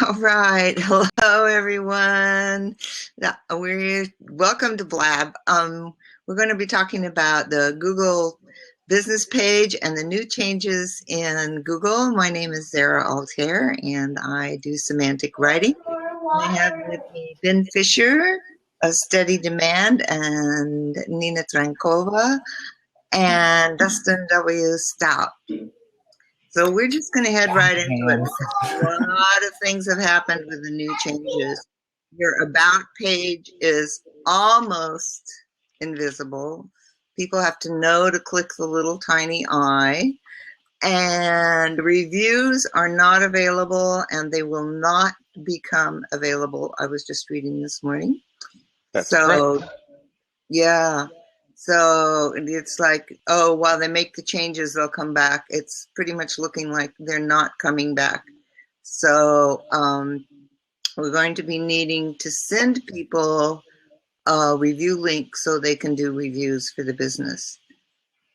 All right. Hello, everyone. We're welcome to Blab. We're going to be talking about the Google business page and the new changes in Google. My name is Zara Altair, and I do semantic writing. I have with me Ben Fisher, A Steady Demand, and Nina Trankova, and Dustin W. Stout. So we're just going to head right into it because a lot of things have happened with the new changes. Your About page is almost invisible. People have to know to click the little tiny I. And reviews are not available and they will not become available. I was just reading this morning. That's So, great. yeah. So it's like, oh, while they make the changes, they'll come back. It's pretty much looking like they're not coming back. So we're going to be needing to send people a review link so they can do reviews for the business.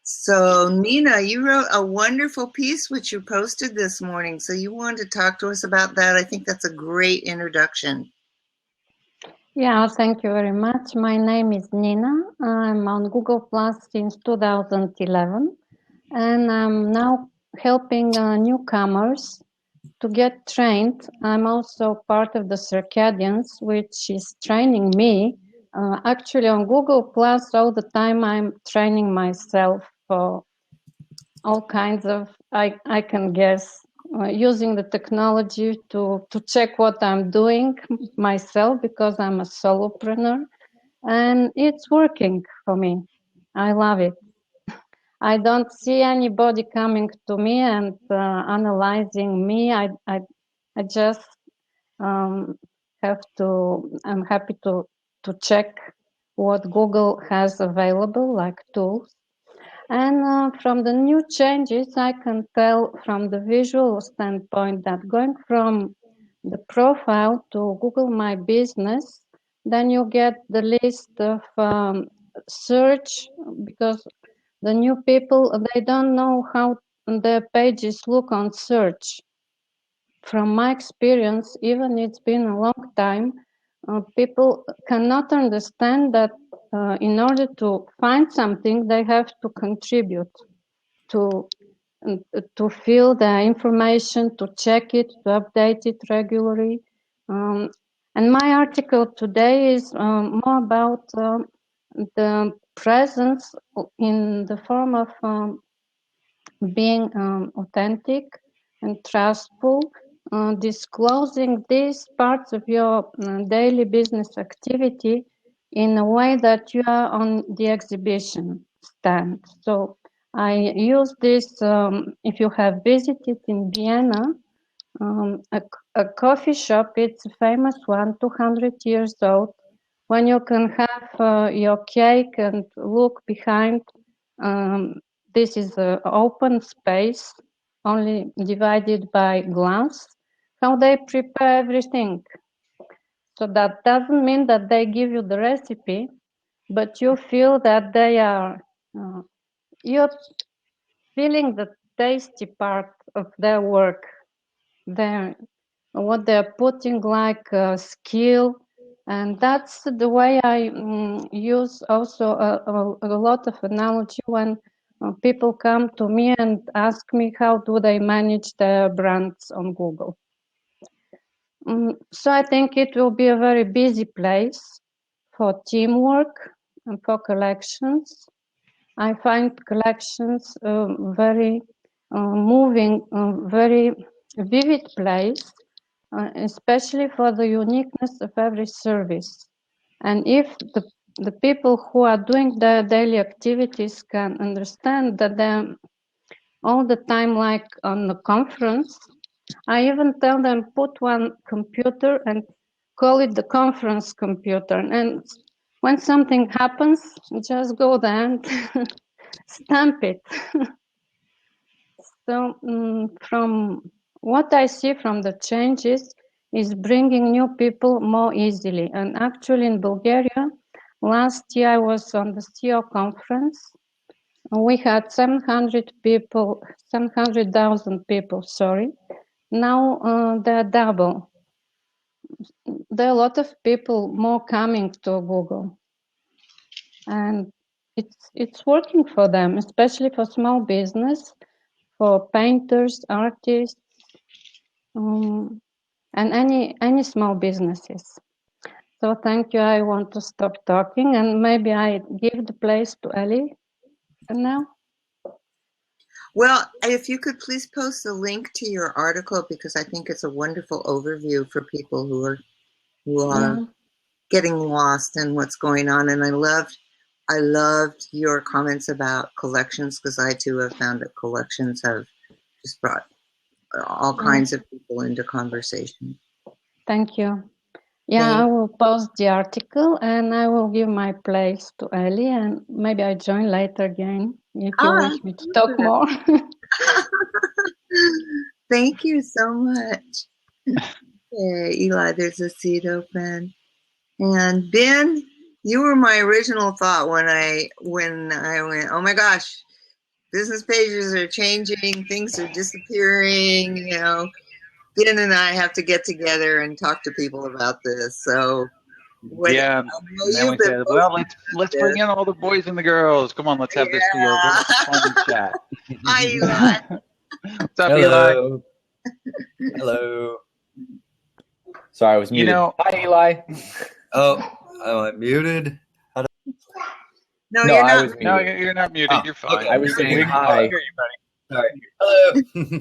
So Nina, you wrote a wonderful piece which you posted this morning. So you wanted to talk to us about that. I think that's a great introduction. Yeah, thank you very much. My name is Nina. I'm on Google Plus since 2011, and I'm now helping newcomers to get trained. I'm also part of the Circadians, which is training me. Actually, on Google Plus, all the time I'm training myself for all kinds of, I can guess, using the technology to check what I'm doing myself because I'm a solopreneur, and it's working for me. I love it. I don't see anybody coming to me and analyzing me. I just have to, I'm happy to check what Google has available, like tools. And from the new changes, I can tell from the visual standpoint that going from the profile to Google My Business, then you get the list of search, because the new people, they don't know how their pages look on search. From my experience, even it's been a long time, people cannot understand that in order to find something, they have to contribute, to fill the information, to check it, to update it regularly. And my article today is more about the presence in the form of being authentic and trustful, disclosing these parts of your daily business activity in a way that you are on the exhibition stand. So I use this, if you have visited in Vienna, a coffee shop, it's a famous one, 200 years old, when you can have your cake and look behind. This is an open space, only divided by glass, how they prepare everything. So that doesn't mean that they give you the recipe, but you feel that they are, you're feeling the tasty part of their work, what they're putting like skill. And that's the way I use also a lot of analogy when people come to me and ask me how do they manage their brands on Google. So I think it will be a very busy place for teamwork and for collections. I find collections very moving, very vivid place, especially for the uniqueness of every service. And if the people who are doing their daily activities can understand that they're all the time like on a conference, I even tell them put one computer and call it the conference computer. And when something happens, just go there and stamp it. So from what I see from the changes is bringing new people more easily. And actually in Bulgaria, last year I was on the CEO conference. We had 700 people, 700,000 people, sorry. Now they're double. there are a lot of people more coming to Google, and it's working for them, especially for small business, for painters, artists, and any small businesses. So thank you. I want to stop talking, and maybe I give the place to Eli now. Well, if you could please post the link to your article, because I think it's a wonderful overview for people who are Yeah. getting lost in what's going on. And I loved your comments about collections, because I too have found that collections have just brought all kinds of people into conversation. Thank you. Yeah, I will post the article and I will give my place to Eli, and maybe I join later again if you wish me to talk more. Thank you so much. Okay, Eli, there's a seat open. And Ben, you were my original thought when I went, oh my gosh, business pages are changing, things are disappearing, you know. Ben and I have to get together and talk to people about this. So yeah, and then we said, well, let's bring in all the boys and the girls. Come on, let's have this be a really fun chat. Hi, Eli. What's up, Eli? Hello. Sorry, I was muted. You know, hi, Eli. Oh, I'm muted. No, you're not. I was muted. No, you're not muted. You're fine. Okay. I was saying hi. I hear you, buddy. Sorry. Hello.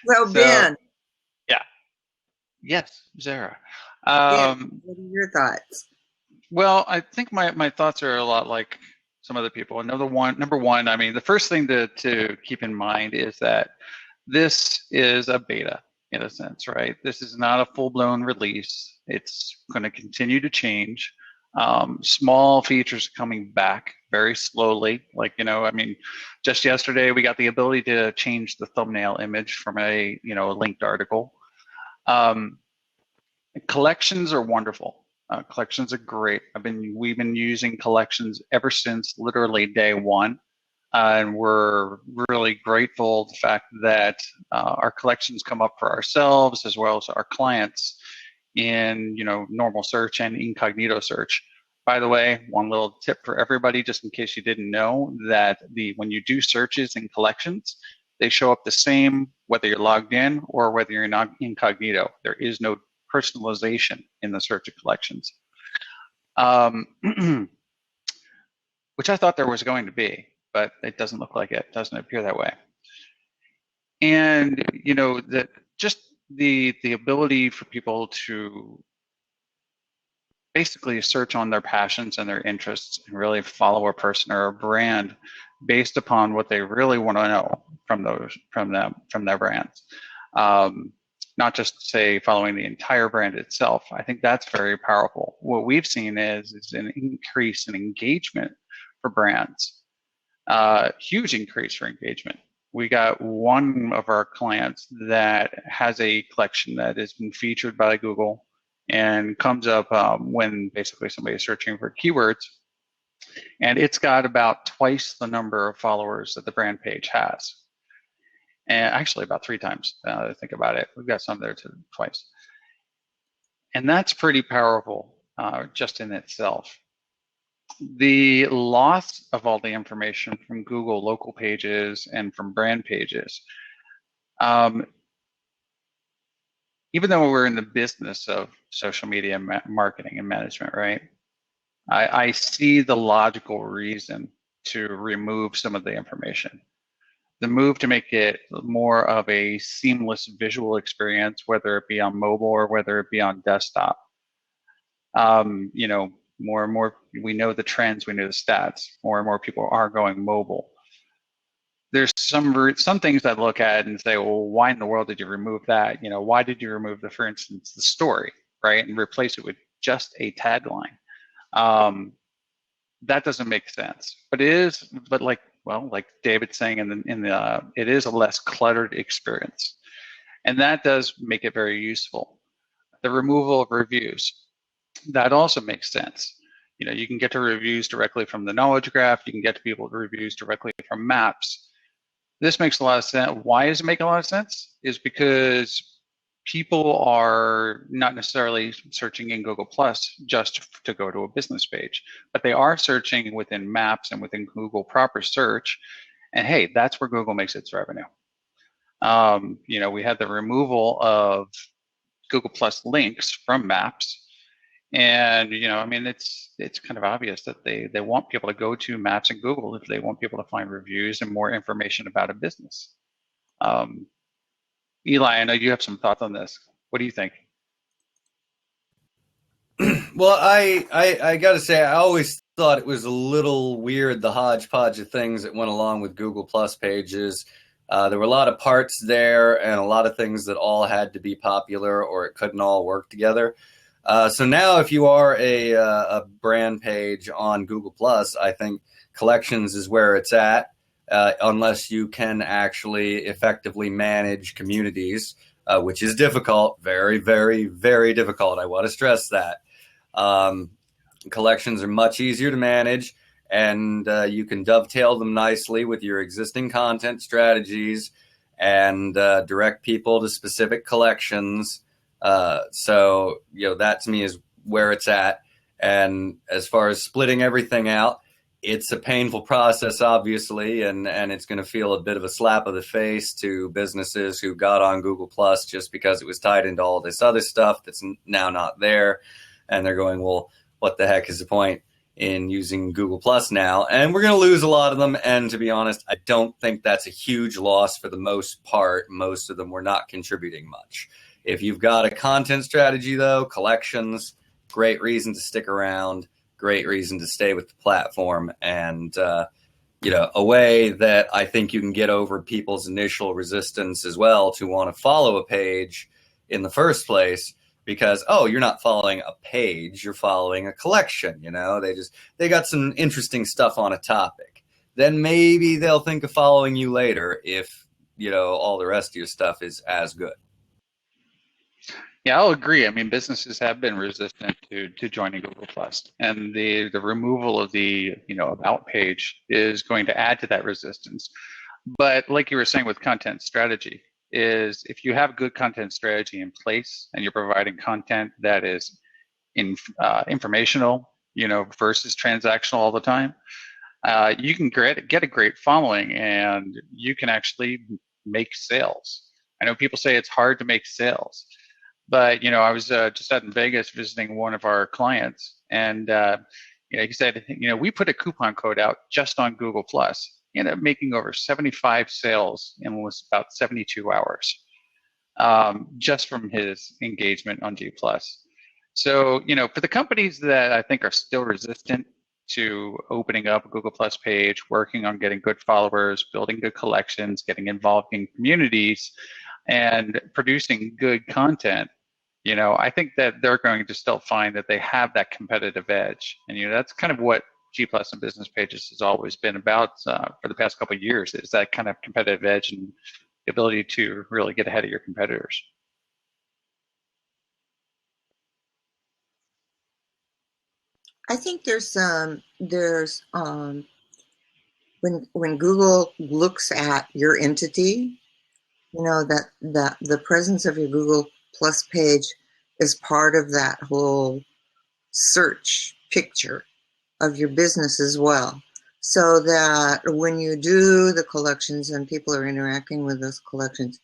So, Ben. Yeah. Yes, Zara. Ben, what are your thoughts? Well, I think my thoughts are a lot like some other people. And number one, I mean, the first thing to keep in mind is that this is a beta in a sense, right? This is not a full-blown release. It's going to continue to change. Small features coming back very slowly. Like, you know, I mean, just yesterday we got the ability to change the thumbnail image from a linked article. Collections are wonderful. Collections are great. We've been using collections ever since literally day one. And we're really grateful the fact that our collections come up for ourselves as well as our clients in normal search and incognito search. By the way, one little tip for everybody, just in case you didn't know, that when you do searches in collections, they show up the same whether you're logged in or whether you're not incognito. There is no personalization in the search of collections, which I thought there was going to be, but it doesn't look like it. It doesn't appear that way. And that just the ability for people to basically search on their passions and their interests and really follow a person or a brand based upon what they really want to know from their brands. Not just say following the entire brand itself. I think that's very powerful. What we've seen is an increase in engagement for brands. Huge increase for engagement. We got one of our clients that has a collection that has been featured by Google and comes up when basically somebody is searching for keywords, and it's got about twice the number of followers that the brand page has. And actually about 3 times, now that I think about it. We've got some there twice. And that's pretty powerful just in itself. The loss of all the information from Google local pages and from brand pages, even though we're in the business of social media marketing and management, right? I see the logical reason to remove some of the information. The move to make it more of a seamless visual experience, whether it be on mobile or whether it be on desktop. More and more, we know the trends, we know the stats. More and more people are going mobile. There's some things I look at and say, well, why in the world did you remove that? Why did you remove for instance, the story, right, and replace it with just a tagline? That doesn't make sense. But like David's saying it is a less cluttered experience, and that does make it very useful. The removal of reviews, that also makes sense. You can get to reviews directly from the knowledge graph. You can get to people reviews directly from maps. This makes a lot of sense. Why does it make a lot of sense? Is because people are not necessarily searching in Google Plus just to go to a business page, but they are searching within Maps and within Google proper search. And hey, that's where Google makes its revenue. We had the removal of Google Plus links from Maps. And, it's kind of obvious that they want people to go to Maps and Google if they want people to find reviews and more information about a business. Eli, I know you have some thoughts on this. What do you think? Well, I got to say, I always thought it was a little weird, the hodgepodge of things that went along with Google Plus pages. There were a lot of parts there and a lot of things that all had to be popular or it couldn't all work together. So now if you are a brand page on Google Plus, I think collections is where it's at. Unless you can actually effectively manage communities, which is difficult, very, very, very difficult. I want to stress that. Collections are much easier to manage, and you can dovetail them nicely with your existing content strategies and direct people to specific collections. So, that to me is where it's at. And as far as splitting everything out, it's a painful process, obviously, and it's going to feel a bit of a slap of the face to businesses who got on Google Plus just because it was tied into all this other stuff that's now not there. And they're going, well, what the heck is the point in using Google Plus now? And we're going to lose a lot of them. And to be honest, I don't think that's a huge loss for the most part. Most of them were not contributing much. If you've got a content strategy, though, collections, great reason to stick around. Great reason to stay with the platform, and a way that I think you can get over people's initial resistance as well to want to follow a page in the first place, because you're not following a page, you're following a collection. They got some interesting stuff on a topic. Then maybe they'll think of following you later if all the rest of your stuff is as good. Yeah, I'll agree. I mean, businesses have been resistant to joining Google Plus, and the removal of the about page is going to add to that resistance. But like you were saying with content strategy, is if you have good content strategy in place and you're providing content that is informational, versus transactional all the time, you can get a great following, and you can actually make sales. I know people say it's hard to make sales. But, I was just out in Vegas visiting one of our clients, and, he said, we put a coupon code out just on Google Plus. He ended up making over 75 sales in was about 72 hours, just from his engagement on G Plus. So, for the companies that I think are still resistant to opening up a Google Plus page, working on getting good followers, building good collections, getting involved in communities, and producing good content, I think that they're going to still find that they have that competitive edge. And, that's kind of what G Plus and business pages has always been about for the past couple of years, is that kind of competitive edge and the ability to really get ahead of your competitors. I think when Google looks at your entity, that the presence of your Google Plus page is part of that whole search picture of your business as well. So that when you do the collections and people are interacting with those collections,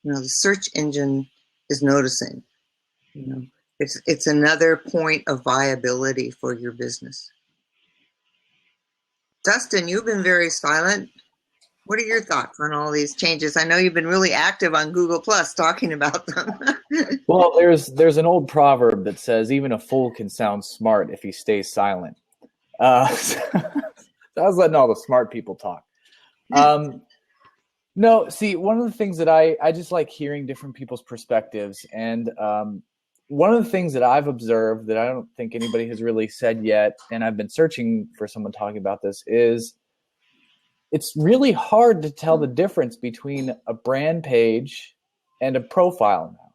the search engine is noticing. It's another point of viability for your business. Dustin, you've been very silent. What are your thoughts on all these changes? I know you've been really active on Google Plus talking about them. Well, there's an old proverb that says even a fool can sound smart if he stays silent. So I was letting all the smart people talk. No, see, one of the things that I just like hearing different people's perspectives, and one of the things that I've observed that I don't think anybody has really said yet, and I've been searching for someone talking about this, is it's really hard to tell the difference between a brand page and a profile now.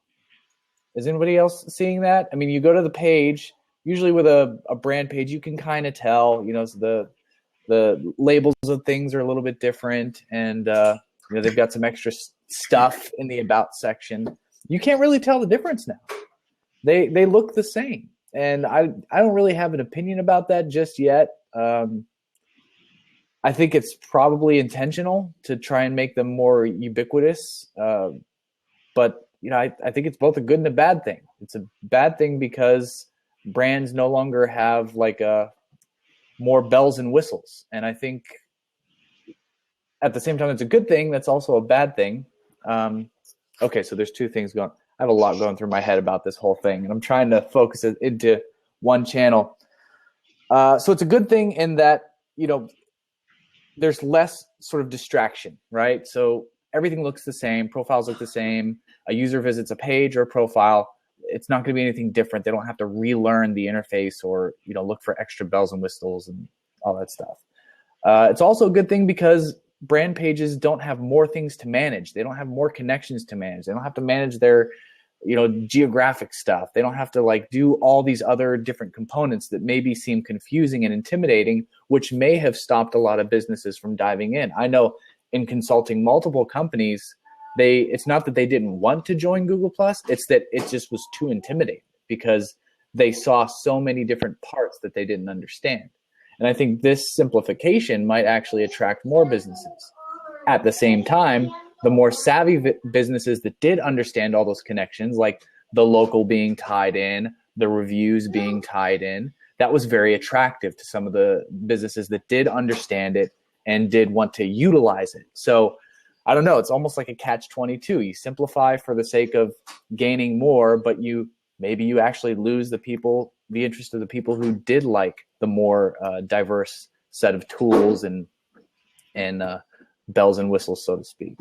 Is anybody else seeing that? I mean, you go to the page, usually with a brand page, you can kind of tell, so the labels of things are a little bit different, and they've got some extra stuff in the about section. you can't really tell the difference now. They look the same. And I don't really have an opinion about that just yet. I think it's probably intentional to try and make them more ubiquitous. But I think it's both a good and a bad thing. It's a bad thing because brands no longer have like more bells and whistles. And I think at the same time, it's a good thing. That's also a bad thing. Okay, so there's two things going. I have a lot going through my head about this whole thing, and I'm trying to focus it into one channel. So it's a good thing in that, there's less sort of distraction, right? So everything looks the same. Profiles look the same. A user visits a page or a profile. It's not going to be anything different. They don't have to relearn the interface or, look for extra bells and whistles and all that stuff. It's also a good thing because brand pages don't have more things to manage. They don't have more connections to manage. They don't have to manage their, geographic stuff. They don't have to do all these other different components that maybe seem confusing and intimidating, which may have stopped a lot of businesses from diving in. I know in consulting multiple companies, it's not that they didn't want to join Google+, it's that it just was too intimidating because they saw so many different parts that they didn't understand. And I think this simplification might actually attract more businesses. At the same time, the more savvy businesses that did understand all those connections, like the local being tied in, the reviews being tied in, that was very attractive to some of the businesses that did understand it and did want to utilize it. So I don't know, it's almost like a catch-22. You simplify for the sake of gaining more, but maybe you actually lose the interest of the people who did like the more diverse set of tools and bells and whistles, so to speak.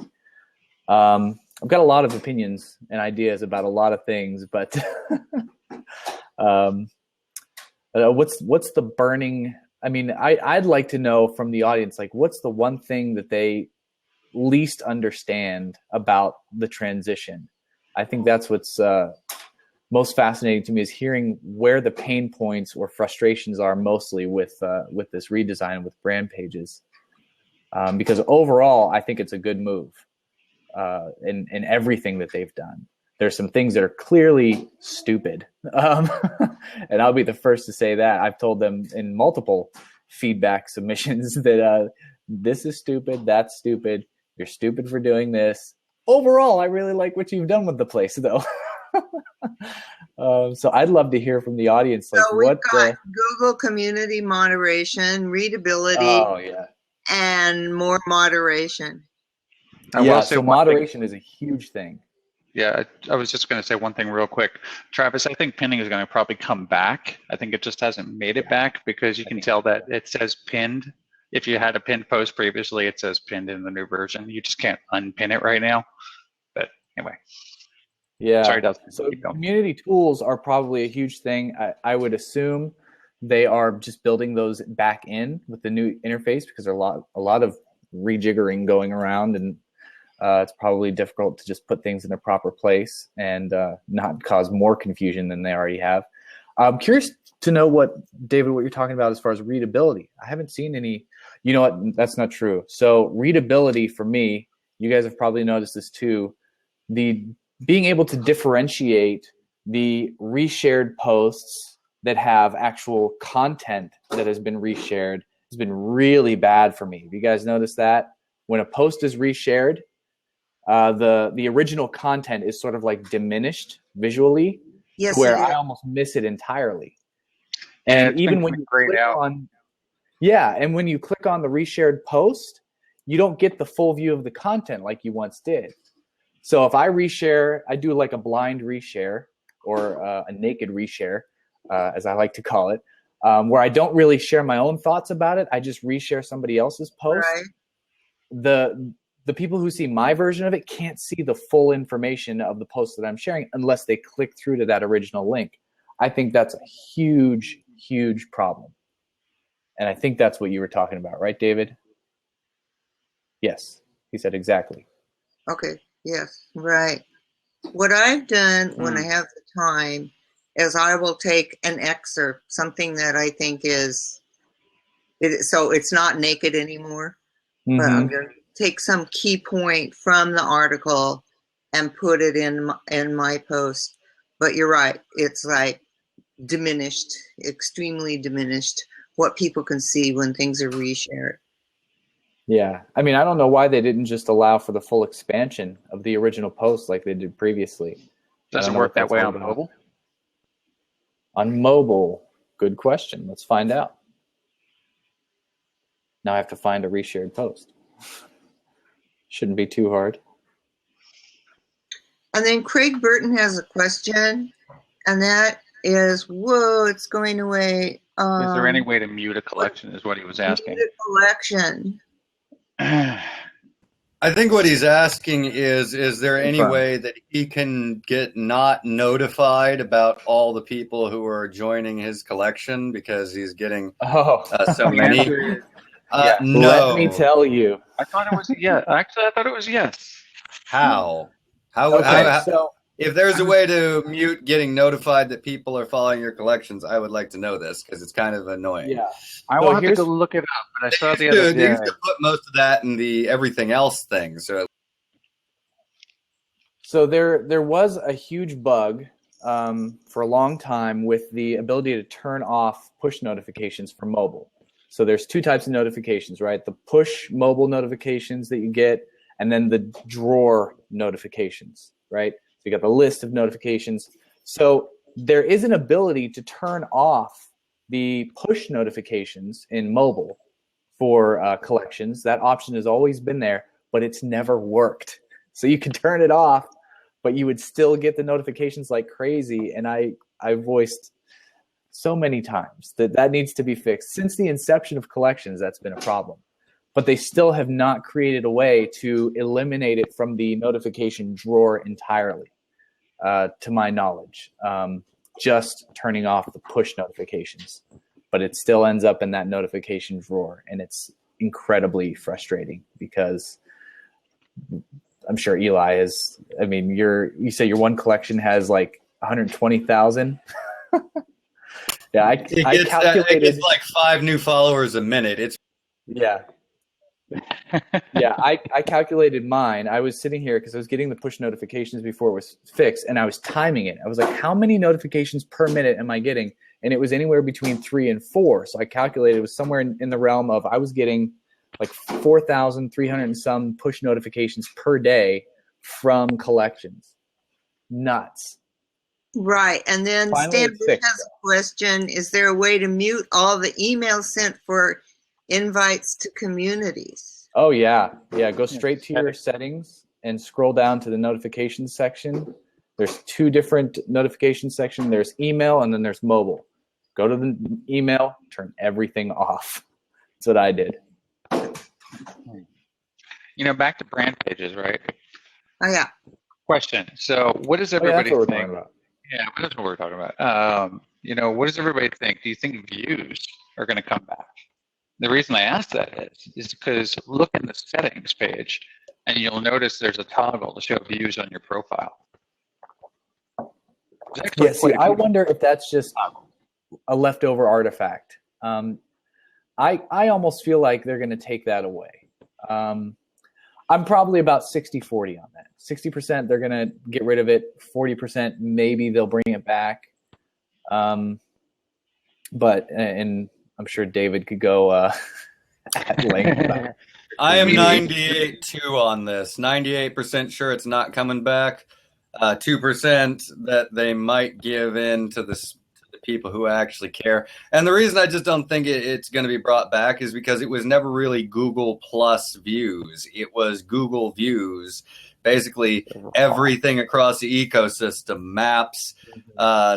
I've got a lot of opinions and ideas about a lot of things, but what's the burning? I mean, I'd like to know from the audience, what's the one thing that they least understand about the transition? I think that's what's most fascinating to me, is hearing where the pain points or frustrations are mostly with this redesign with brand pages. Because overall, I think it's a good move in everything that they've done. There's some things that are clearly stupid. And I'll be the first to say that. I've told them in multiple feedback submissions that this is stupid, that's stupid, you're stupid for doing this. Overall, I really like what you've done with the place, though. So I'd love to hear from the audience. So we've got Google community moderation, readability, and more moderation. So moderation is a huge thing. Yeah, I was just going to say one thing real quick. Travis, I think pinning is going to probably come back. I think it just hasn't made it back because you can tell that it says pinned. If you had a pinned post previously, it says pinned in the new version. You just can't unpin it right now. But anyway. Yeah. Sorry, Dustin. So community tools are probably a huge thing. I would assume they are just building those back in with the new interface because there's a lot of rejiggering going around, and it's probably difficult to just put things in a proper place and not cause more confusion than they already have. I'm curious to know what you're talking about as far as readability. I haven't seen any. You know what? That's not true. So readability for me, you guys have probably noticed this too. The being able to differentiate the reshared posts that have actual content that has been reshared has been really bad for me. Have you guys noticed that? When a post is reshared, the original content is sort of like diminished visually, where I almost miss it entirely. And even when you click and when you click on the reshared post, you don't get the full view of the content like you once did. So if I reshare, I do like a blind reshare or a naked reshare, as I like to call it, where I don't really share my own thoughts about it. I just reshare somebody else's post. Right. The people who see my version of it can't see the full information of the post that I'm sharing unless they click through to that original link. I think that's a huge, huge problem. And I think that's what you were talking about, right, David? Yes, he said exactly. Okay, yes, right. What I've done when I have the time is I will take an excerpt, something that I think so it's not naked anymore, but I'm going to take some key point from the article and put it in my post. But you're right, it's like diminished, extremely diminished, what people can see when things are reshared. Yeah, I mean, I don't know why they didn't just allow for the full expansion of the original post like they did previously. Does it work that way on mobile? On mobile, good question. Let's find out. Now I have to find a reshared post. Shouldn't be too hard. And then Craig Burton has a question, and that is, whoa, it's going away. Is there any way to mute a collection is what he was asking. Mute a collection. I think what he's asking is there any way that he can get not notified about all the people who are joining his collection because he's getting so many? No. Let me tell you. I thought it was yes. Actually, I thought it was yes. How? So if there's a way to mute getting notified that people are following your collections, I would like to know this because it's kind of annoying. Yeah. I want to go look it up, but I saw the other day. They used to put most of that in the everything else thing. So there was a huge bug for a long time with the ability to turn off push notifications for mobile. So there's two types of notifications, right? The push mobile notifications that you get, and then the drawer notifications, right? So you got the list of notifications. So there is an ability to turn off the push notifications in mobile for collections. That option has always been there, but it's never worked. So you can turn it off, but you would still get the notifications like crazy. And I voiced so many times that needs to be fixed. Since the inception of collections, that's been a problem. But they still have not created a way to eliminate it from the notification drawer entirely, to my knowledge. Just turning off the push notifications. But it still ends up in that notification drawer, and it's incredibly frustrating because I'm sure Eli is. I mean, you say your one collection has like 120,000. Yeah, I calculated. It gets like 5 new followers a minute. Yeah, I calculated mine. I was sitting here because I was getting the push notifications before it was fixed, and I was timing it. I was like, how many notifications per minute am I getting? And it was anywhere between 3 and 4. So I calculated it was somewhere in the realm of I was getting like 4,300 and some push notifications per day from collections. Nuts. Right. And then Stan has a question. Is there a way to mute all the emails sent for invites to communities? Oh, yeah. Yeah, go straight to your settings and scroll down to the notifications section. There's 2 different notification sections. There's email and then there's mobile. Go to the email, turn everything off. That's what I did. Back to brand pages, right? Oh, yeah. Question. So what does everybody think? Yeah, that's what we're talking about. What does everybody think? Do you think views are going to come back? The reason I ask that is because look in the settings page, and you'll notice there's a toggle to show views on your profile. Yeah, see, I wonder if that's just a leftover artifact. I almost feel like they're going to take that away. I'm probably about 60-40 on that. 60% they're going to get rid of it. 40% maybe they'll bring it back. But I'm sure David could go at length about it. I am 98-2 on this. 98% sure it's not coming back. 2% that they might give in to the people who actually care. And the reason I just don't think it's going to be brought back is because it was never really Google Plus views. It was Google Views. Basically, everything across the ecosystem, maps,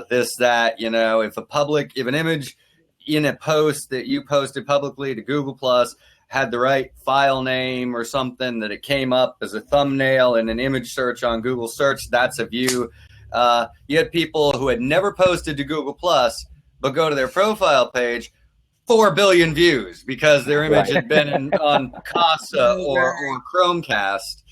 this, that, if an image in a post that you posted publicly to Google Plus had the right file name or something, that it came up as a thumbnail in an image search on Google search, that's a view. You had people who had never posted to Google Plus, but go to their profile page, 4 billion views because their image had been on Casa or Chromecast.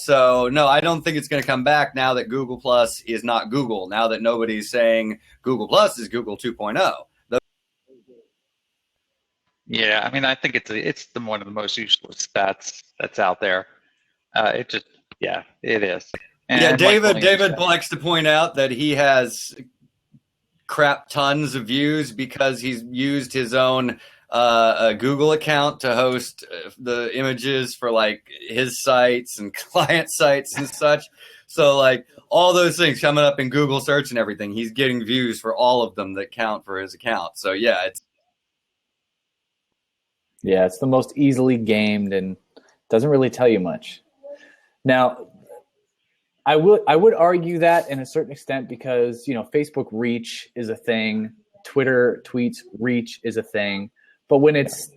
So no, I don't think it's going to come back now that Google Plus is not Google. Now that nobody's saying Google Plus is Google 2.0. Yeah, I mean, I think it's one of the most useless stats that's out there. It just Yeah, it is. Yeah, And David likes to point out that he has crap tons of views because he's used his own Google account to host the images for like his sites and client sites and such. So like all those things coming up in Google search and everything, he's getting views for all of them that count for his account. So yeah, it's the most easily gamed and doesn't really tell you much. Now, I would argue that in a certain extent because, Facebook reach is a thing, Twitter tweets reach is a thing, but when it's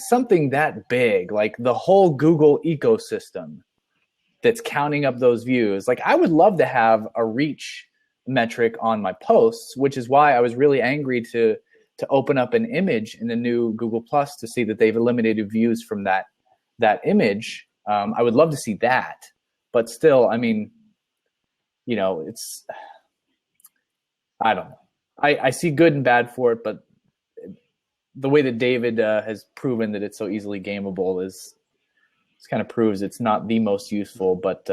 something that big, like the whole Google ecosystem that's counting up those views, like I would love to have a reach metric on my posts, which is why I was really angry to open up an image in the new Google Plus to see that they've eliminated views from that image. I would love to see that, but still, I mean, it's, I don't know. I see good and bad for it, but the way that David has proven that it's so easily gameable is kind of proves it's not the most useful. But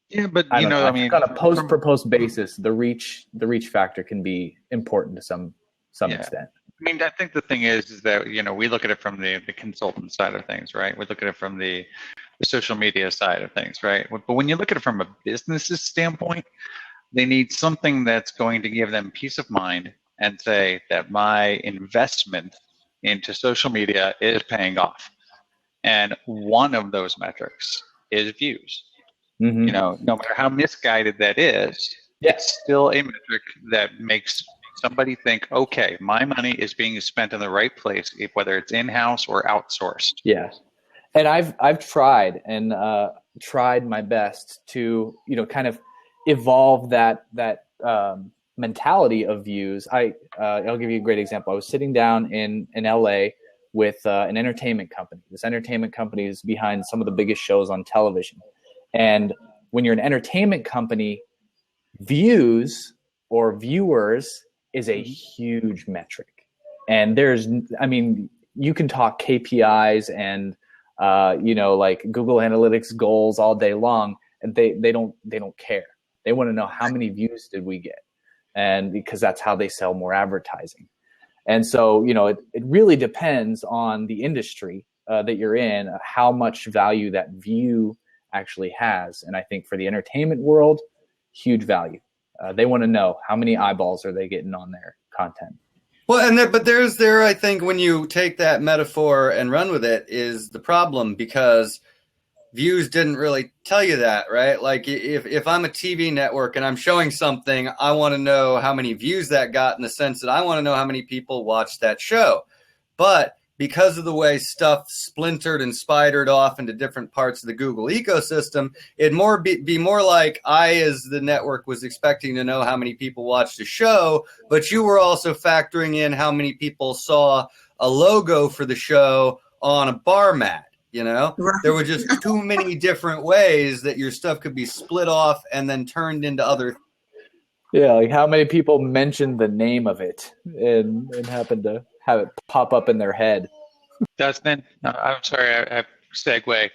yeah, but I mean, on a post per post basis, the reach factor can be important to some extent. I mean, I think the thing is that we look at it from the consultant side of things, right? We look at it from the social media side of things, right? But when you look at it from a business's standpoint, they need something that's going to give them peace of mind and say that my investment into social media is paying off. And one of those metrics is views. Mm-hmm. No matter how misguided that is, it's still a metric that makes somebody think, okay, my money is being spent in the right place, whether it's in-house or outsourced. Yeah. And I've tried my best to, kind of evolve that mentality of views. I'll give you a great example. I was sitting down in LA with an entertainment company. This entertainment company is behind some of the biggest shows on television. And when you're an entertainment company, views or viewers is a huge metric. And you can talk KPIs and like Google Analytics goals all day long, and they don't care. They want to know how many views did we get, and because that's how they sell more advertising. And so it really depends on the industry that you're in, how much value that view actually has. And I think for the entertainment world, huge value. They want to know how many eyeballs are they getting on their content. Well, but I think when you take that metaphor and run with it is the problem, because views didn't really tell you that, right? Like if I'm a TV network and I'm showing something, I want to know how many views that got, in the sense that I want to know how many people watched that show. But because of the way stuff splintered and spidered off into different parts of the Google ecosystem, it'd be more like I, as the network, was expecting to know how many people watched a show, but you were also factoring in how many people saw a logo for the show on a bar mat. Right. There were just too many different ways that your stuff could be split off and then turned into other. Yeah, like how many people mentioned the name of it and happened to have it pop up in their head. Dustin, I'm sorry, I segue.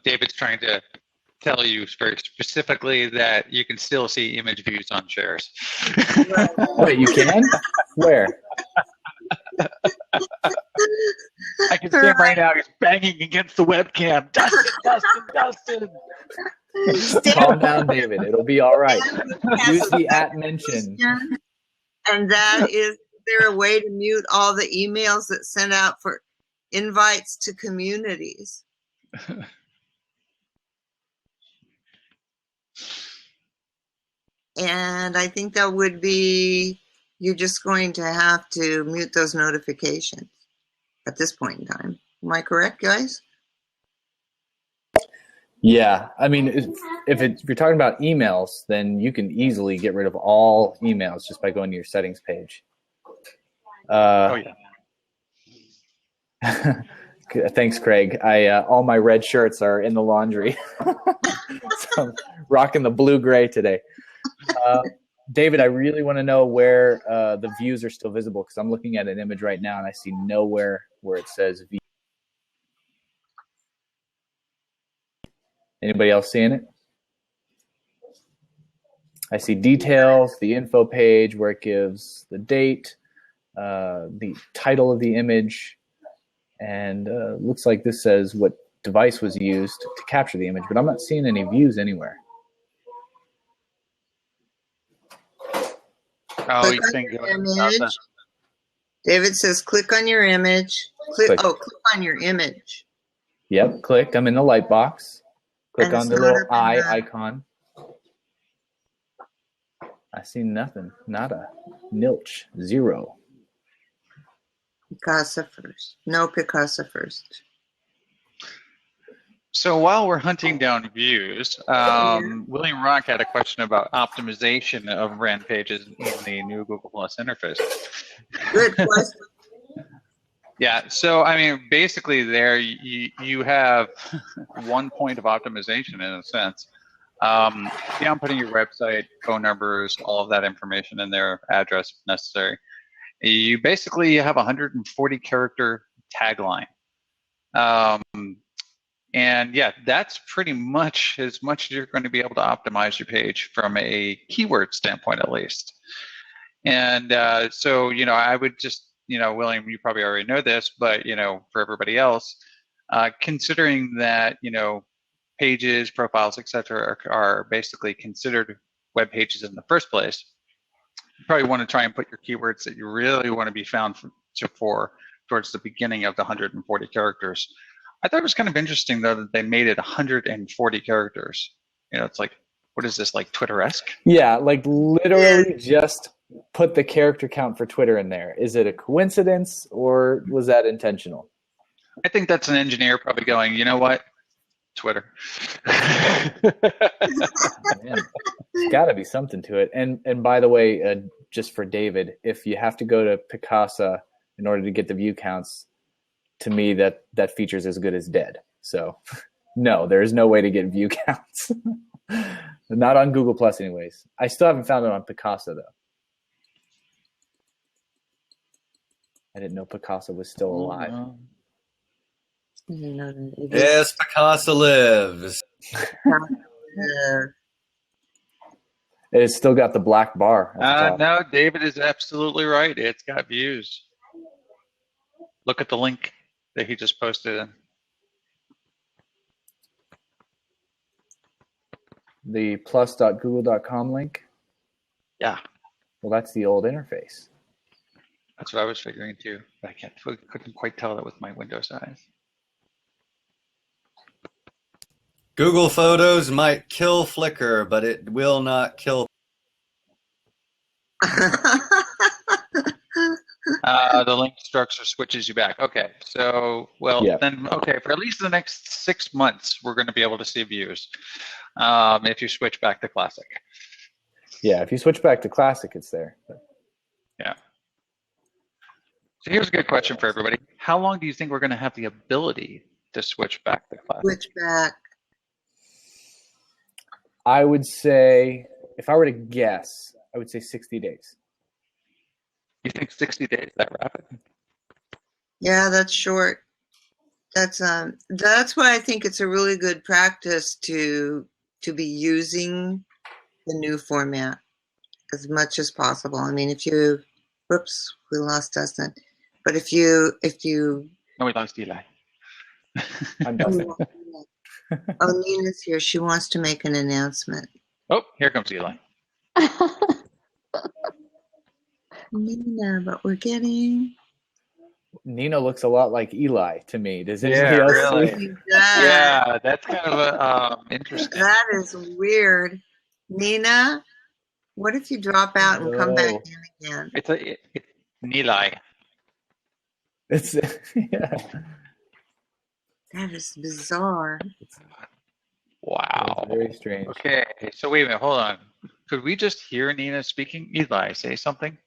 David's trying to tell you very specifically that you can still see image views on shares. Wait, you can? Where? I can see him right now. He's banging against the webcam. Dustin. Calm down, David. It'll be all right. Use the @mention. And that is there a way to mute all the emails that send out for invites to communities? And I think that would be, you're just going to have to mute those notifications at this point in time. Am I correct, guys? Yeah, I mean, if you're talking about emails, then you can easily get rid of all emails just by going to your settings page. Thanks, Craig. All my red shirts are in the laundry. So I'm rocking the blue-gray today. David, I really want to know where the views are still visible, because I'm looking at an image right now and I see nowhere where it says view. Anybody else seeing it? I see details, the info page where it gives the date, the title of the image, and looks like this says what device was used to capture the image, but I'm not seeing any views anywhere. Oh, you Click on think your image. David says, click on your image. Click. Click on your image. Yep, click. I'm in the light box. Click And on it's the not little up in eye the- icon. I see nothing. Nada. Nilch. 0. Picasa first. No, Picasa first. So while we're hunting down views, William Rock had a question about optimization of brand pages in the new Google Plus interface. Good question. Yeah, so I mean, basically there you have one point of optimization in a sense. Beyond putting your website, phone numbers, all of that information in there, address if necessary, you basically have a 140 character tagline. And yeah, that's pretty much as much as you're going to be able to optimize your page from a keyword standpoint, at least. And so, I would just, William, you probably already know this, but, for everybody else, considering that, pages, profiles, etc., are basically considered web pages in the first place, you probably want to try and put your keywords that you really want to be found for towards the beginning of the 140 characters. I thought it was kind of interesting, though, that they made it 140 characters. It's like, what is this, like Twitter-esque? Yeah, like literally just put the character count for Twitter in there. Is it a coincidence or was that intentional? I think that's an engineer probably going, you know what? Twitter. Man, there's got to be something to it. And by the way, just for David, if you have to go to Picasa in order to get the view counts, to me that feature's as good as dead. So no, there is no way to get view counts. Not on Google Plus anyways. I still haven't found it on Picasa though. I didn't know Picasa was still alive. Yes, Picasa lives. It's still got the black bar. at the top. No, David is absolutely right. It's got views. Look at the link that he just posted in. The plus.google.com link? Yeah. Well, that's the old interface. That's what I was figuring too. But I couldn't quite tell that with my window size. Google Photos might kill Flickr, but it will not kill. The link structure switches you back. Okay, so then for at least the next 6 months, we're going to be able to see views if you switch back to Classic. Yeah, if you switch back to Classic, it's there. Yeah. So here's a good question for everybody. How long do you think we're going to have the ability to switch back to Classic? Switch back. I would say, if I were to guess, I would say 60 days. You think 60 days, that rapid? Yeah, that's short. That's why I think it's a really good practice to be using the new format as much as possible. I mean, whoops, we lost Dustin. But if you No, we lost Eli. I'm Dustin. Oh, Nina's here. She wants to make an announcement. Oh, here comes Eli. Nina, but we're getting. Nina looks a lot like Eli to me. Does anybody else really. see? Yeah, that's kind of interesting. That is weird. Nina, what if you drop out and come back in again? It's Eli. It's yeah. That is bizarre. Wow. It's very strange. Okay, so wait a minute, hold on. Could we just hear Nina speaking? Eli, say something.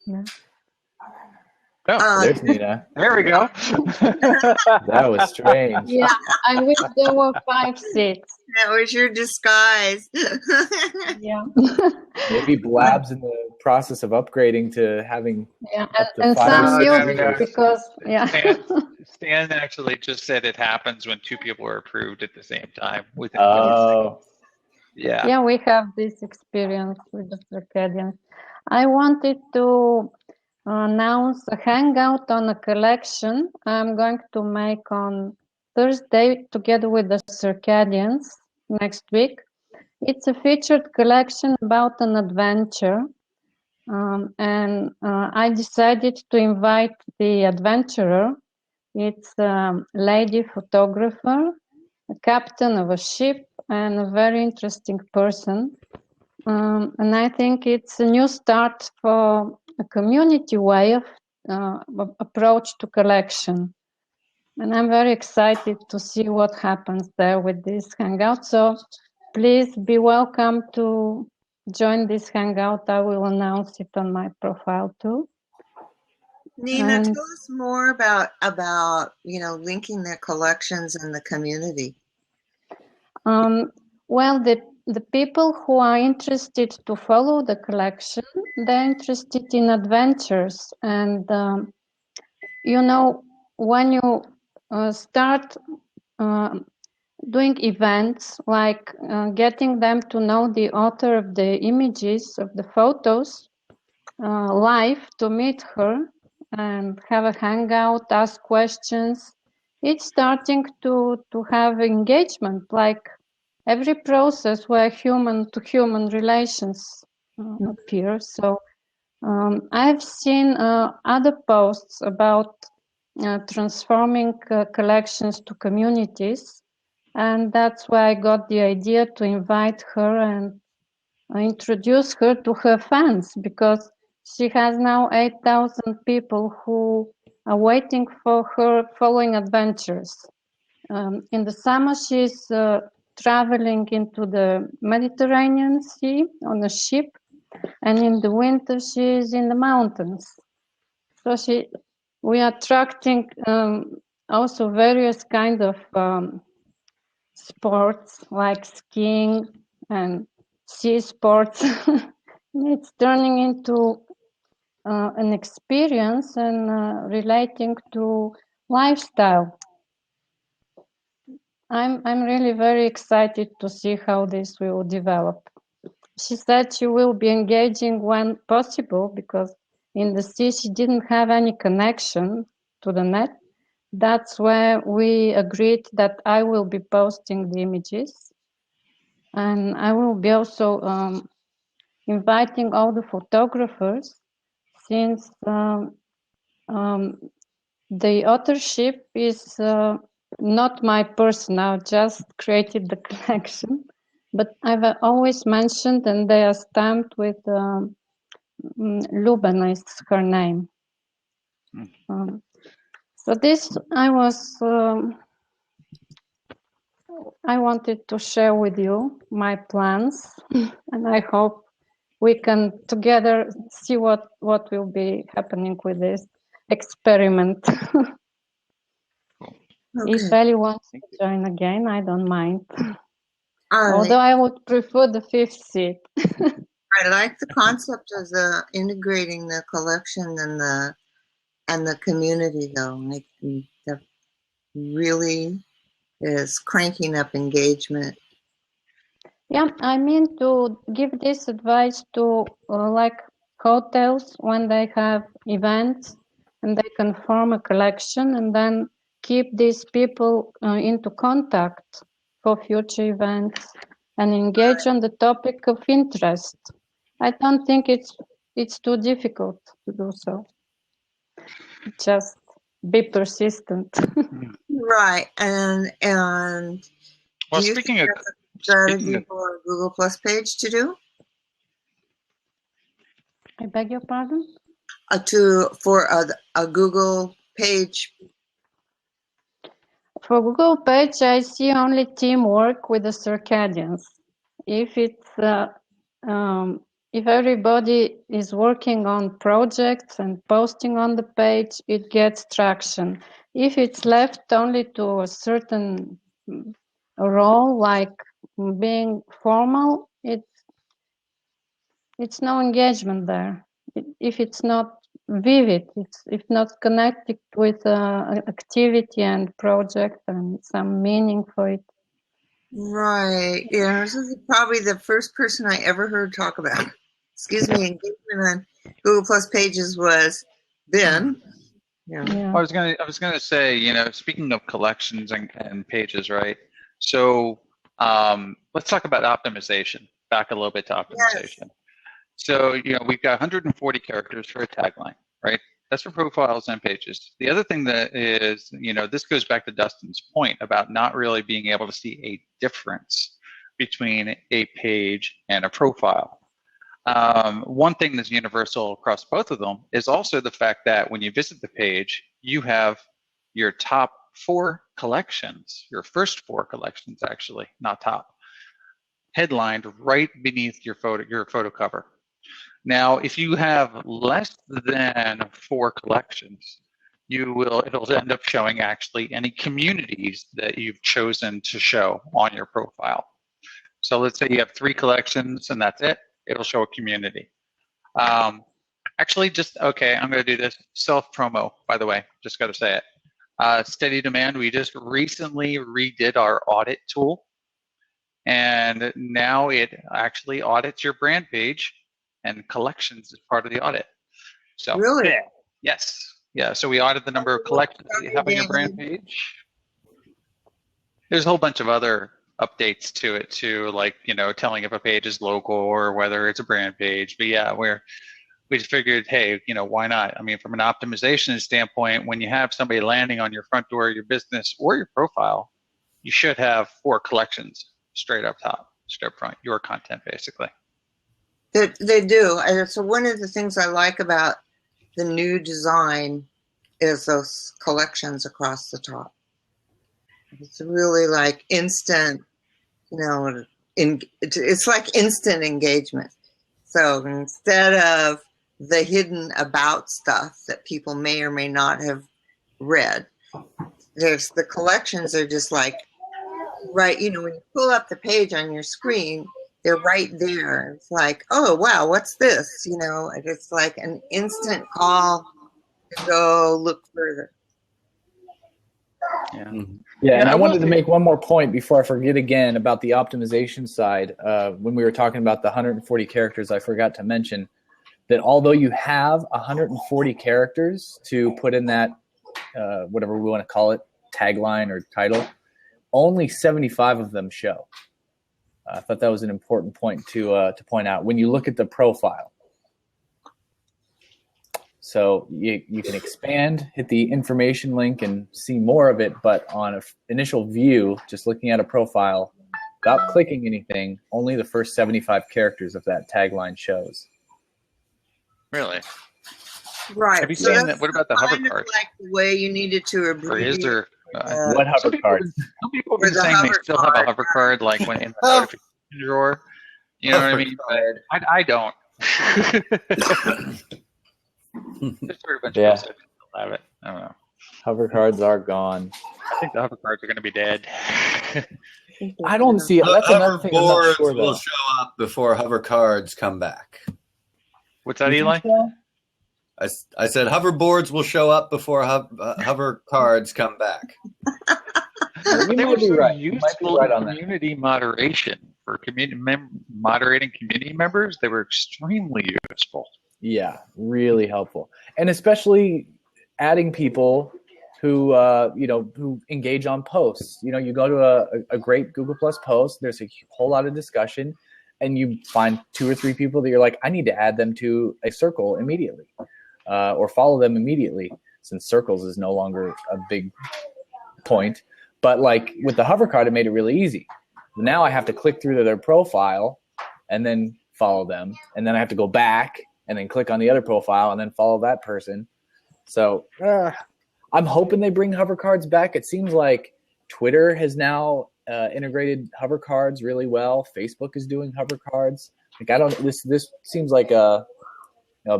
Yeah. Oh, There's Nina. there we go. That was strange. Yeah, I wish there were 5 seats. That was your disguise. Yeah. Maybe Blab's in the process of upgrading to having Yeah, up to and 5 or some 6 new users. because Stan actually just said it happens when two people are approved at the same time within a couple of Oh, seconds. Yeah. yeah, we have this experience with the circadians. I wanted to announce a hangout on a collection I'm going to make on Thursday together with the circadians next week. It's a featured collection about an adventure. And I decided to invite the adventurer. It's a lady photographer, a captain of a ship, and a very interesting person. And I think it's a new start for a community way of approach to collection. And I'm very excited to see what happens there with this hangout. So please be welcome to join this hangout. I will announce it on my profile too. Nina, And tell us more about linking their collections in the community. well, the people who are interested to follow the collection, they're interested in adventures. And, when you start doing events like getting them to know the author of the images of the photos live, to meet her and have a hangout, ask questions, it's starting to have engagement, like every process where human to human relations appear. So I've seen other posts about transforming collections to communities, and that's why I got the idea to invite her and introduce her to her fans, because she has now 8,000 people who are waiting for her following adventures. In the summer, she's traveling into the Mediterranean Sea on a ship, and in the winter, she's in the mountains. So we are attracting also various kind of sports like skiing and sea sports. It's turning into an experience and relating to lifestyle. I'm really very excited to see how this will develop. She said she will be engaging when possible, because in the sea she didn't have any connection to the net. That's where we agreed that I will be posting the images, and I will be also inviting all the photographers, since the authorship is not my personal, just created the collection, but I've always mentioned, and they are stamped with Luben is her name. So this I wanted to share with you my plans, and I hope we can together see what will be happening with this experiment. Okay. If Eli wants to join again, I don't mind. All right. Although I would prefer the 5th seat. I like the concept of integrating the collection and the community, though. That really is cranking up engagement. Yeah, I mean to give this advice to like hotels when they have events, and they can form a collection and then keep these people into contact for future events and engage on the topic of interest. I don't think it's too difficult to do so. Just be persistent. Right. And Well, do you speaking think of that's a strategy for a Google Plus page to do? I beg your pardon? For a Google page. For Google page, I see only teamwork with the circadians. If it's if everybody is working on projects and posting on the page, it gets traction. If it's left only to a certain role, like being formal, it's no engagement there. If it's not vivid, if not connected with activity and project and some meaning for it. Right. Yeah, this is probably the first person I ever heard talk about. Excuse me, engagement on Google Plus pages was Ben. Yeah. Yeah. I was gonna say, speaking of collections and pages, right? So let's talk about optimization. Back a little bit to optimization. Yes. So we've got 140 characters for a tagline, right? That's for profiles and pages. The other thing that is, this goes back to Dustin's point about not really being able to see a difference between a page and a profile. One thing that's universal across both of them is also the fact that when you visit the page, you have your top 4 collections, your first 4 collections actually, not top, headlined right beneath your photo cover. Now, if you have less than 4 collections, it'll end up showing actually any communities that you've chosen to show on your profile. So let's say you have 3 collections and that's it. It'll show a community. Actually, okay, I'm going to do this. Self-promo, by the way, just got to say it. Steady Demand, we just recently redid our audit tool. And now it actually audits your brand page and collections is part of the audit. So, Really? Yes. Yeah, so we audit the number of collections that you have on your brand page. There's a whole bunch of other updates to it too, like telling if a page is local or whether it's a brand page. But yeah, we just figured, hey, why not? I mean, from an optimization standpoint, when you have somebody landing on your front door of your business or your profile, you should have 4 collections straight up top, straight up front, your content basically. They do. So one of the things I like about the new design is those collections across the top. It's really like instant, it's like instant engagement. So instead of the hidden about stuff that people may or may not have read, the collections are just like, right, when you pull up the page on your screen, they're right there. It's like, oh, wow, what's this? It's like an instant call to go look further. Yeah. Yeah, and I wanted to make one more point before I forget again about the optimization side. When we were talking about the 140 characters, I forgot to mention that although you have 140 characters to put in that, whatever we want to call it, tagline or title, only 75 of them show. I thought that was an important point to point out when you look at the profile. So you can expand, hit the information link, and see more of it. But on an initial view, just looking at a profile, without clicking anything, only the first 75 characters of that tagline shows. Really? Right. Have you seen that? What about the hover card? Like the way you needed to abbreviate. Or is there? What hover card? Some people have been saying they still have a hover card, like when in the notification drawer. You know what I mean? I don't. There's a bunch of people that still have it. I don't know. Hover cards are gone. I think the hover cards are going to be dead. I don't see it. That's another thing I'm not sure will show up before hover cards come back. What's that, Eli? I said hoverboards will show up before hover cards come back. They were so useful in community moderation for moderating community members. They were extremely useful. Yeah, really helpful, and especially adding people who who engage on posts. You go to a great Google Plus post. There's a whole lot of discussion, and you find 2 or 3 people that you're like, I need to add them to a circle immediately, or follow them immediately, since circles is no longer a big point. But like with the hover card, it made it really easy. Now I have to click through to their profile and then follow them, and then I have to go back and then click on the other profile and then follow that person. So I'm hoping they bring hover cards back. It seems like Twitter has now integrated hover cards really well. Facebook is doing hover cards. Like this seems like a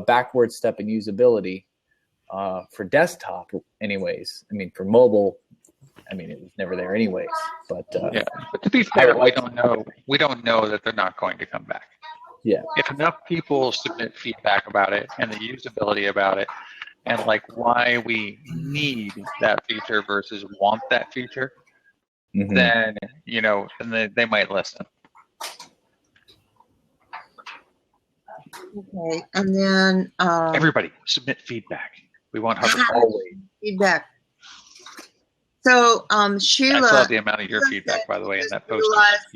backward step in usability for desktop anyways. I mean, for mobile, it was never there anyways. But but to be fair, we don't know that they're not going to come back. Yeah. If enough people submit feedback about it and the usability about it, and like why we need that feature versus want that feature, then then they might listen. Okay, and then Everybody submit feedback. We want Always. feedback. So Sheila, I saw the amount of your feedback, by the way, in that post you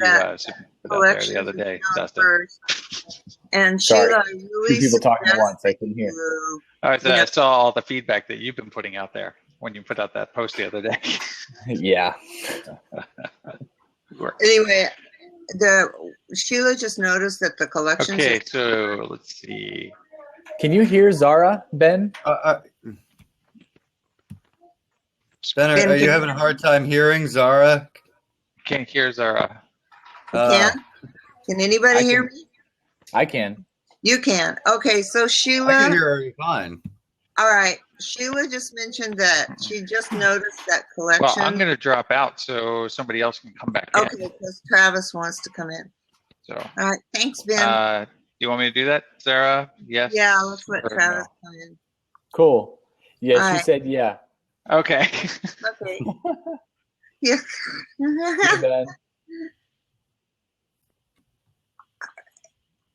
put out there the other day, Dustin. And Sorry. Sheila, I Two really people talking at suggest once. I couldn't hear. I saw all the feedback that you've been putting out there when you put out that post the other day. Yeah. Anyway, Sheila just noticed that the collections. Okay, so let's see. Can you hear Zara, Ben? Ben, are you having a hard time hearing Zara? Can't hear Zara. Can anybody hear me? I can. You can. Okay, so Sheila. I can hear her fine. All right. Sheila just mentioned that she just noticed that collection. Well, I'm going to drop out so somebody else can come back in. Okay, because Travis wants to come in. So. All right. Thanks, Ben. Do you want me to do that, Sarah? Yes? Yeah, let's let Travis come in. Cool. Yeah, All she right. said yeah. Okay. Okay. Yeah. Hey, Ben.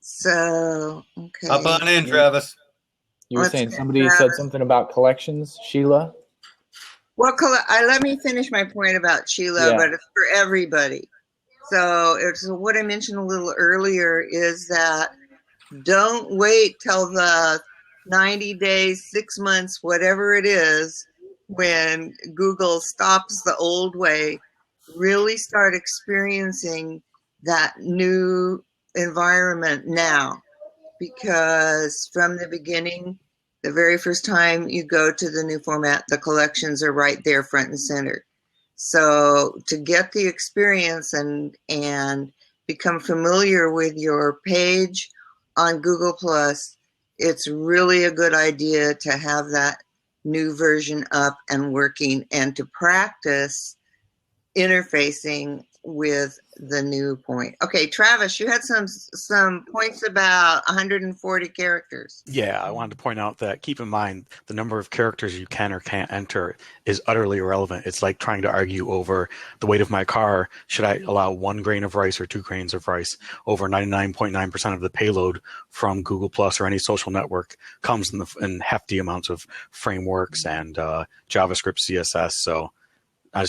So, okay. Hop on in, Travis. You were Let's saying get somebody said Travis. something about collections, Sheila? Well, let me finish my point about Sheila, Yeah. but it's for everybody. So it's what I mentioned a little earlier is that don't wait till the 90 days, 6 months, whatever it is, when Google stops the old way. Really start experiencing that new environment now, because from the beginning, the very first time you go to the new format, the collections are right there front and center. So to get the experience and become familiar with your page on Google Plus, it's really a good idea to have that new version up and working and to practice interfacing with the new point. Okay, Travis, you had some points about 140 characters. Yeah, I wanted to point out that keep in mind the number of characters you can or can't enter is utterly irrelevant. It's like trying to argue over the weight of my car. Should I allow 1 grain of rice or 2 grains of rice? Over 99.9% of the payload from Google Plus or any social network comes in hefty amounts of frameworks and JavaScript, CSS. So I'm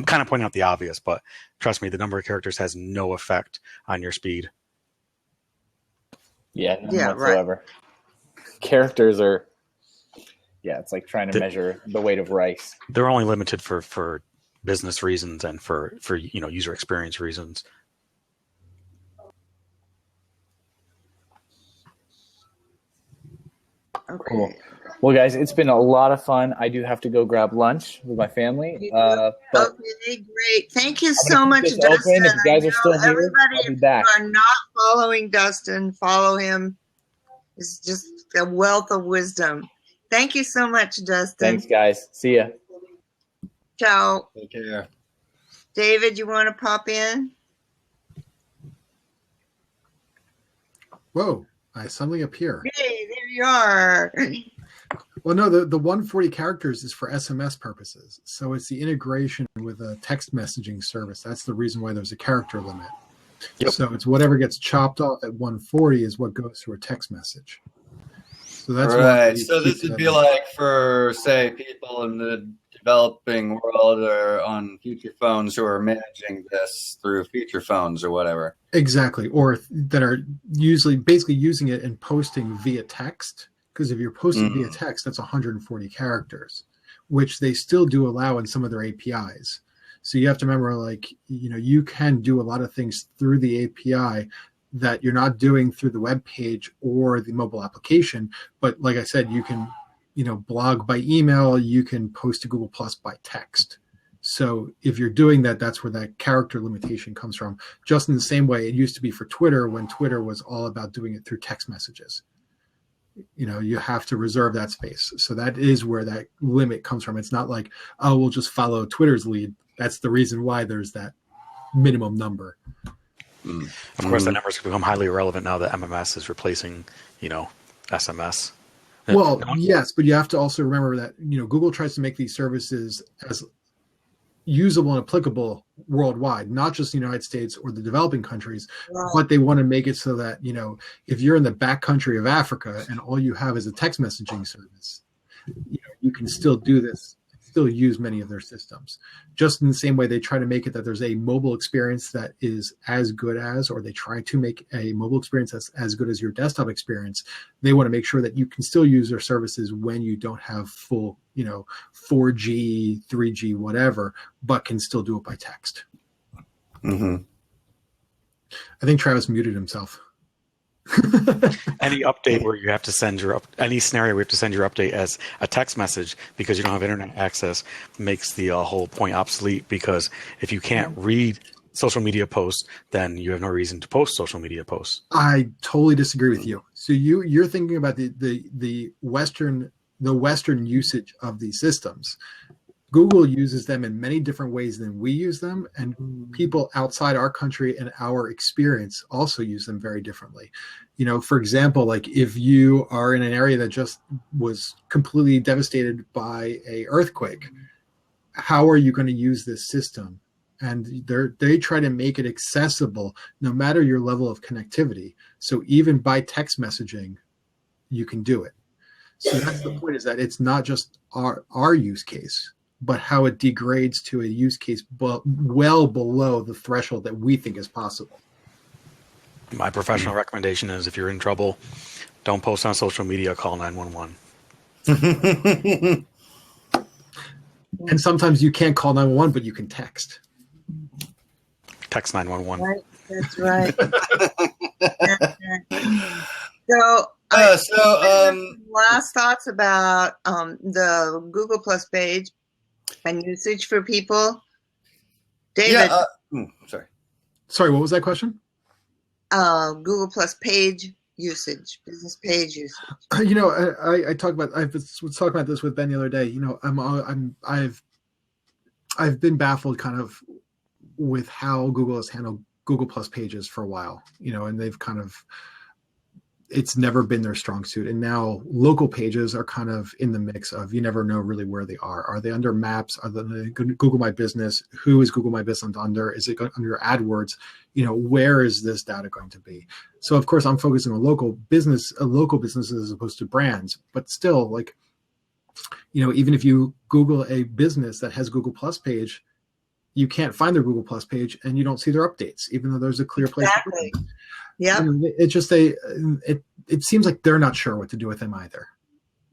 kind of pointing out the obvious, but trust me, the number of characters has no effect on your speed. Yeah, none whatsoever. Right. Characters are, it's like trying to measure the weight of rice. They're only limited for business reasons and for user experience reasons. Okay. Cool. Well, guys, it's been a lot of fun. I do have to go grab lunch with my family. But okay, great. Thank you so much, Dustin. If you guys are still here, everybody, I'll be back. if you are not following Dustin, follow him. It's just a wealth of wisdom. Thank you so much, Dustin. Thanks, guys. See ya. Ciao. Take care. David, you want to pop in? Whoa, I suddenly appear. Hey, there you are. Well, no, the 140 characters is for SMS purposes. So it's the integration with a text messaging service. That's the reason why there's a character limit. Yep. So it's whatever gets chopped off at 140 is what goes through a text message. So that's right. So this would be like for, say, people in the developing world or on feature phones who are managing this through feature phones or whatever. Exactly. Or that are basically using it and posting via text. Because if you're posting via text, that's 140 characters, which they still do allow in some of their APIs. So you have to remember, you can do a lot of things through the API that you're not doing through the web page or the mobile application. But like I said, you can, blog by email, you can post to Google Plus by text. So if you're doing that, that's where that character limitation comes from. Just in the same way it used to be for Twitter when Twitter was all about doing it through text messages. You have to reserve that space. So that is where that limit comes from. It's not like, oh, we'll just follow Twitter's lead. That's the reason why there's that minimum number. Of course, that number's become highly irrelevant now that MMS is replacing, SMS. Well, yes, but you have to also remember that Google tries to make these services as usable and applicable worldwide, not just the United States or the developing countries, but they want to make it so that if you're in the back country of Africa and all you have is a text messaging service, you can still do this, still use many of their systems. Just in the same way they try to make it that there's a mobile experience that is as good as, or they try to make a mobile experience that's as good as your desktop experience. They want to make sure that you can still use their services when you don't have full 4G, 3G, whatever, but can still do it by text. Mm-hmm. I think Travis muted himself. Any update where you have to send any scenario where you have to send your update as a text message because you don't have internet access makes the whole point obsolete, because if you can't read social media posts, then you have no reason to post social media posts. I totally disagree with you. So you're thinking about the Western usage of these systems. Google uses them in many different ways than we use them, and people outside our country and our experience also use them very differently. For example, like if you are in an area that just was completely devastated by a earthquake, how are you going to use this system? And they try to make it accessible no matter your level of connectivity. So even by text messaging, you can do it. So that's the point, is that it's not just our use case, but how it degrades to a use case well below the threshold that we think is possible. My professional recommendation is, if you're in trouble, don't post on social media, call 911. And sometimes you can't call 911, but you can text. Text 911. Right. That's right. Last thoughts about the Google Plus page and usage for people. David. Sorry, what was that question? Google Plus page usage, business page usage. I was talking about this with Ben the other day. I've been baffled kind of with how Google has handled Google Plus pages for a while, and they've kind of, it's never been their strong suit. And now local pages are kind of in the mix of, you never know really where they are. Are they under Maps? Are they Google My Business? Who is Google My Business under? Is it under AdWords? Where is this data going to be? So of course I'm focusing on local businesses as opposed to brands, but still, even if you Google a business that has Google Plus page, you can't find their Google Plus page and you don't see their updates, even though there's a clear place. Exactly. Yeah. It's just it seems like they're not sure what to do with them either,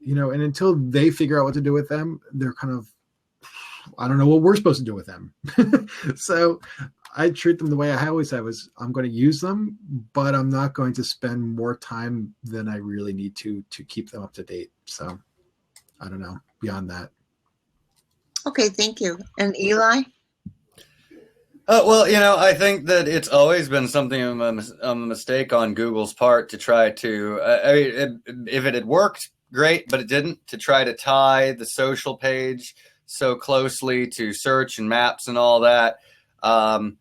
and until they figure out what to do with them, they're kind of, I don't know what we're supposed to do with them. So I treat them the way I always said, was I'm going to use them, but I'm not going to spend more time than I really need to keep them up to date. So I don't know beyond that. Okay. Thank you. And Eli? I think that it's always been something of a mistake on Google's part to try to, if it had worked, great, but it didn't, to try to tie the social page so closely to search and maps and all that. And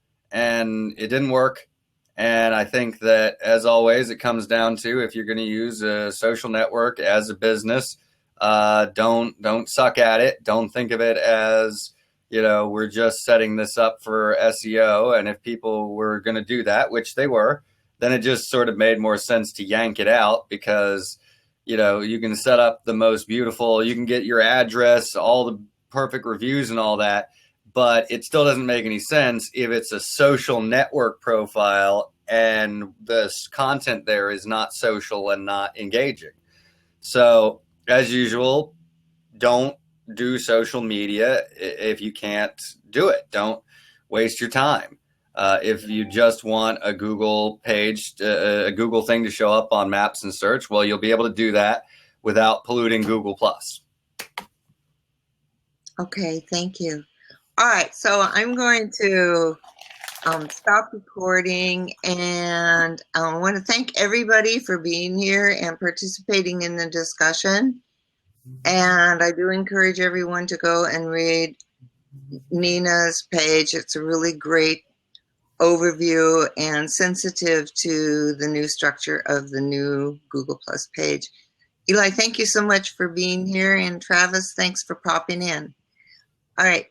it didn't work. And I think that, as always, it comes down to, if you're going to use a social network as a business, don't suck at it. Don't think of it as, we're just setting this up for SEO. And if people were going to do that, which they were, then it just sort of made more sense to yank it out, because, you can set up the most beautiful, you can get your address, all the perfect reviews and all that, but it still doesn't make any sense if it's a social network profile and the content there is not social and not engaging. So, as usual, don't do social media if you can't do it. Don't waste your time. If you just want a Google page, a Google thing to show up on Maps and search, well, you'll be able to do that without polluting Google Plus. Okay, thank you. All right, so I'm going to stop recording, and I want to thank everybody for being here and participating in the discussion. And I do encourage everyone to go and read Nina's page. It's a really great overview and sensitive to the new structure of the new Google Plus page. Eli, thank you so much for being here, and Travis, thanks for popping in. All right,